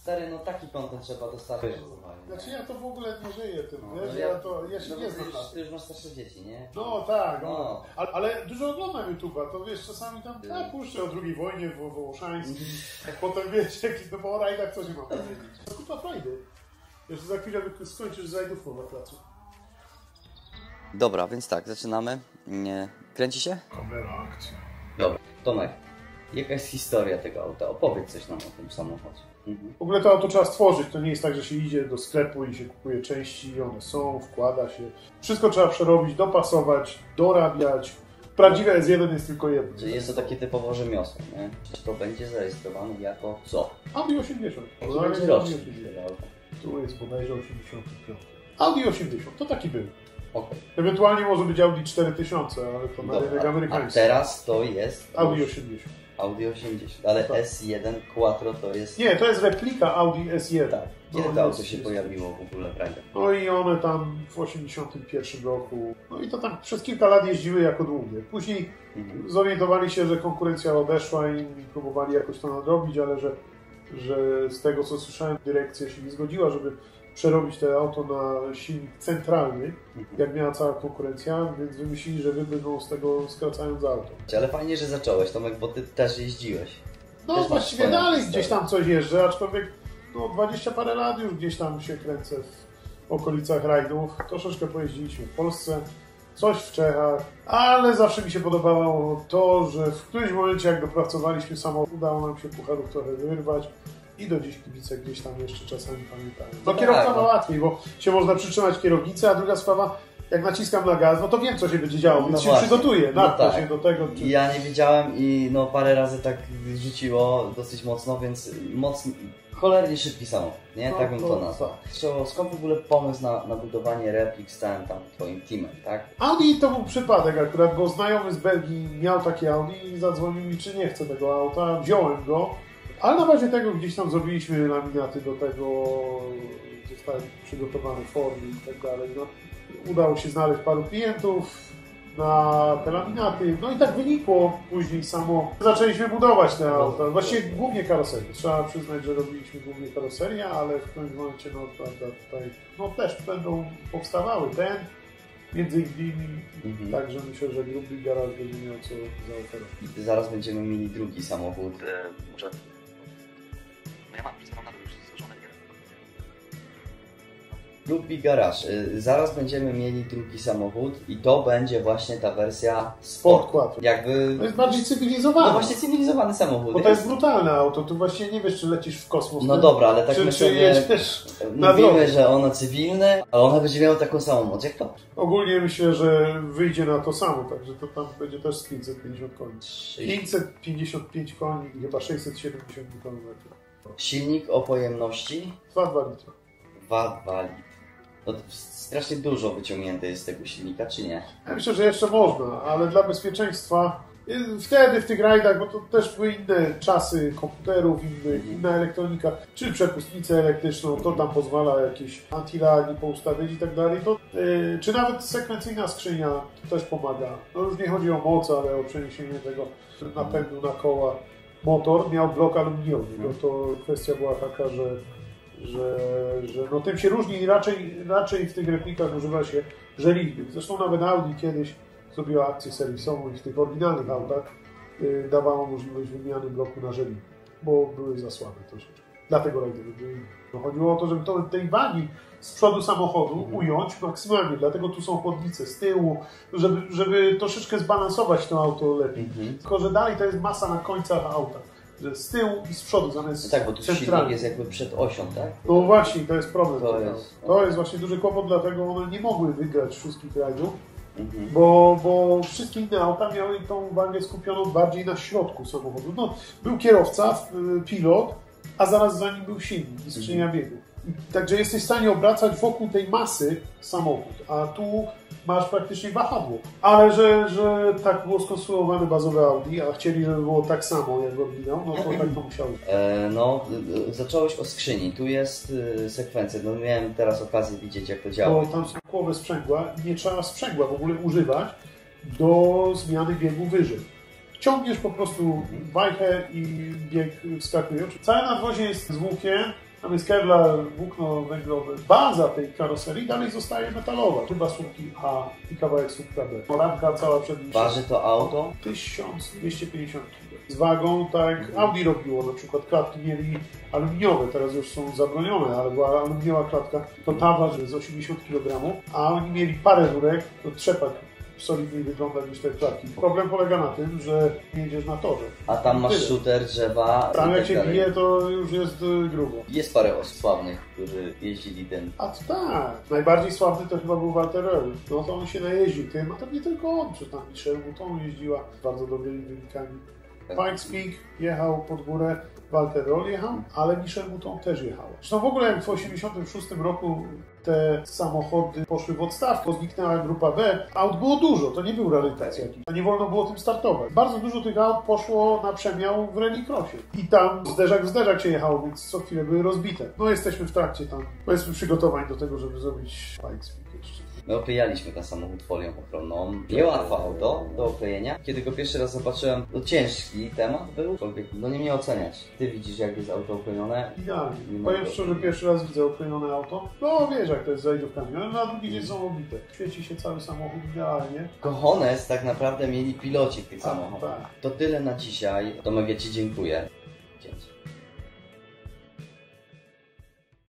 Stary, no taki kontent trzeba dostarczyć. Znaczy ja to w ogóle nie żyję tym, No, wiesz, ja się nie znam na Ty już masz starsze dzieci, nie? No tak, No. ale dużo oglądam YouTube'a, to wiesz, czasami tam puszczę o II wojnie wołoszańskiej, potem wiesz, no bo o rajdach co się ma powiedzieć. To kupa frajdy. Jeszcze za chwilę skończysz z rajdówką na placu. Dobra, więc tak, zaczynamy. Kręci się? Kamera, akcja. Dobra, Tomek, jaka jest historia tego auta? Opowiedz coś nam o tym samochodzie. W ogóle to auto trzeba stworzyć, to nie jest tak, że się idzie do sklepu i się kupuje części, one są, wkłada się. Wszystko trzeba przerobić, dopasować, dorabiać. Prawdziwe S1 jest tylko jedno. Czyli jest to takie typowo rzemiosło, nie? Czy to będzie zarejestrowane jako co? Audi 80. Jaki będzie rocznik? Tu jest bodajże 85. Audi 80, to taki był. Okay. Ewentualnie może być Audi 4000, ale to na rynek amerykański. A teraz to jest Audi 80. Audi 80, ale tak. S1 Quattro to jest... Nie, to jest replika Audi S1. Tak. Kiedy to auto się pojawiło w ogóle w rajdach? No i one tam w 81 roku, no i to tam przez kilka lat jeździły jako długie. Później zorientowali się, że konkurencja odeszła i próbowali jakoś to nadrobić, ale że z tego co słyszałem, dyrekcja się nie zgodziła, żeby przerobić to auto na silnik centralny, jak miała cała konkurencja, więc wymyślili, że wybrną z tego skracając auto. Ale fajnie, że zacząłeś, Tomek, bo ty też jeździłeś. No też właściwie dalej gdzieś tam coś jeżdżę, aczkolwiek no 20 parę lat już gdzieś tam się kręcę w okolicach rajdów. Troszeczkę pojeździliśmy w Polsce, coś w Czechach, ale zawsze mi się podobało to, że w którymś momencie jak dopracowaliśmy samochód, udało nam się pucharów trochę wyrwać. I do dziś kibice gdzieś tam jeszcze czasami pamiętają. No kierowca ma łatwiej, bo się można przytrzymać kierownicę, a druga sprawa, jak naciskam na gaz, no to wiem co się będzie działo, więc się przygotuję, napnę się do tego. Czy... Ja nie wiedziałem i no parę razy tak rzuciło dosyć mocno, więc cholernie szybki samochód, nie? No, tak bym to nazwał. Skąd w ogóle pomysł na budowanie replik z całym tam twoim teamem, tak? Audi to był przypadek akurat, bo znajomy z Belgii miał takie Audi i zadzwonił mi, czy nie chce tego auta, wziąłem go. Ale na bazie tego gdzieś tam zrobiliśmy laminaty do tego, zostały przygotowane formy i tak dalej. No, udało się znaleźć paru klientów na te laminaty. No i tak wynikło później samo. Zaczęliśmy budować te auta. Właściwie głównie karoserię. Trzeba przyznać, że robiliśmy głównie karoserię, ale w którymś momencie no, prawda, tutaj no, też będą powstawały ten. Między innymi, także myślę, że Gruby Garaż będzie miał co zaoferować. Zaraz będziemy mieli drugi samochód. Może... No ja mam, przedstawiam na to już złożone. Gruby Garaż. Zaraz będziemy mieli drugi samochód i to będzie właśnie ta wersja Sport Quattro. Jakby... To jest bardziej cywilizowany. No właśnie cywilizowany samochód. Bo to jest brutalne auto, tu właśnie nie wiesz, czy lecisz w kosmos. No dobra, ale tak czy sobie jedziesz na mówimy, drogę. że ono cywilne, a ona będzie miała taką samą moc jak to. Ogólnie myślę, że wyjdzie na to samo, także to tam będzie też z 550 koni. 555 koni i chyba 670 km. Silnik o pojemności 2,2 litra. 2,2 litry. No to strasznie dużo wyciągnięte jest z tego silnika, czy nie? Ja myślę, że jeszcze można, ale dla bezpieczeństwa wtedy w tych rajdach, bo to też były inne czasy komputerów, inna elektronika, czy przepustnicę elektryczną, to tam pozwala jakieś antilagi poustawiać i tak dalej, czy nawet sekwencyjna skrzynia to też pomaga. No już nie chodzi o moc, ale o przeniesienie tego napędu na koła. Motor miał blok aluminiowy, no to kwestia była taka, że no tym się różni i raczej w tych replikach używa się żeliwnych. Zresztą nawet Audi kiedyś zrobiła akcję serwisową i w tych oryginalnych autach dawało możliwość wymiany bloku na żeliwny, bo były za słabe troszeczkę. Dlatego rajdery były inne. No chodziło o to, żeby tej wagi z przodu samochodu ująć maksymalnie, dlatego tu są chłodnice z tyłu, żeby troszeczkę zbalansować to auto lepiej. Tylko, że dalej to jest masa na końcach auta. Że z tyłu i z przodu zamiast no tak, bo tu silnik jest jakby przed osią, tak? No właśnie, to jest problem. To jest właśnie duży kłopot, dlatego one nie mogły wygrać wszystkich rajdów, bo wszystkie inne auta miały tą uwagę skupioną bardziej na środku samochodu. No, był kierowca, pilot, a zaraz za nim był silnik i skrzynia biegów. Także jesteś w stanie obracać wokół tej masy samochód, a tu masz praktycznie wahadło. Ale że tak było skonstruowane bazowe Audi, a chcieli, żeby było tak samo jak oryginał, no to tak to musiało. Zacząłeś o skrzyni. Tu jest sekwencja. No miałem teraz okazję widzieć, jak to działa. Bo tam są kłowe sprzęgła i nie trzeba sprzęgła w ogóle używać do zmiany biegu wyżej. Ciągniesz po prostu wajchę i bieg wskakuje. Całe nadwozie jest z łukiem, Tam jest kevlar, włókno węglowe. Baza tej karoserii dalej zostaje metalowa. Chyba słupki A i kawałek słupka B. Ramka cała przednia. Waży to auto? 1250 kg. Z wagą, tak jak Audi robiło, na przykład klatki mieli aluminiowe, teraz już są zabronione, ale była aluminiowa klatka, to ta waży z 80 kg, a oni mieli parę rurek, to trzepak solidniej wygląda niż te klatki. Problem polega na tym, że nie jedziesz na torze. A tam masz shooter, drzewa Tam i jak tak się dalej. bije, to już jest grubo. Jest parę osób sławnych, którzy jeździli ten... A to tak, najbardziej sławny to chyba był Walter Röhrl. No to on się najeździł tym, a to nie tylko on, przecież tam Michelle Mouton jeździła z bardzo dobrymi wynikami. Pikes Peak jechał pod górę, Walter Röhrl jechał, ale Michelle Mouton też jechał. Zresztą w ogóle jak w 1986 roku te samochody poszły w odstawkę, zniknęła grupa B, aut było dużo, to nie był rarytas jakiś, a nie wolno było tym startować. Bardzo dużo tych aut poszło na przemiał w rallycrossie i tam zderzak w zderzak się jechało, więc co chwilę były rozbite. No jesteśmy w trakcie tam, powiedzmy przygotowań do tego, żeby zrobić Pikes Peak jeszcze. My oklejaliśmy ten samochód folią ochronną. Niełatwe auto do oklejenia. Kiedy go pierwszy raz zobaczyłem, to ciężki temat był, aczkolwiek no nie mnie oceniać. Ty widzisz, jak jest auto oklejone. Idealnie. Nie Powiem mogę. szczerze, pierwszy raz widzę oklejone auto. No wiesz jak to jest z zajdówkami, ale na drugi dzień są obite. Świeci się cały samochód idealnie. Cojones tak naprawdę mieli piloci w tych Tak, samochodach. tak. To tyle na dzisiaj. Tomek, ja Ci dziękuję. Dzięki.